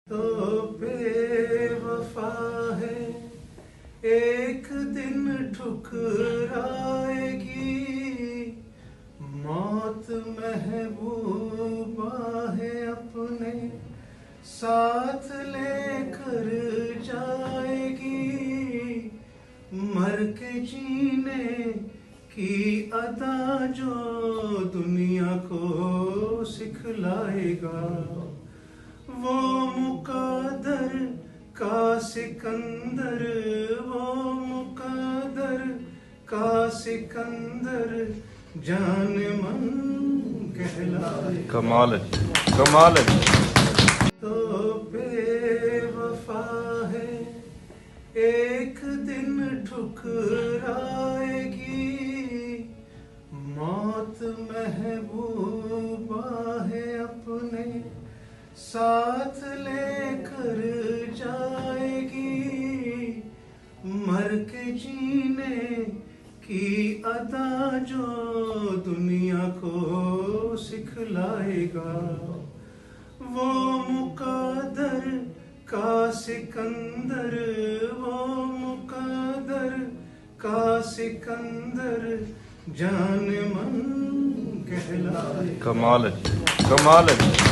तो बेवफा है, एक दिन ठुकराएगी। मौत महबूबा है, अपने साथ लेकर जाएगी। मर के जीने की अदा जो दुनिया को सिखलाएगा, वो मुकद्दर का सिकंदर, वो मुकद्दर का सिकंदर जान मन कहलाएगा। कमाल है, कमाल है। तो बेवफा है, एक दिन ठुकराएगी। मौत महबूबा है, अपने साथ लेकर जाएगी। मर के जीने की अदा जो दुनिया को सिखलाएगा, वो मुकद्दर का सिकंदर, वो मुकद्दर का सिकंदर जान मन कहलाएगा। कमाल है, कमाल है।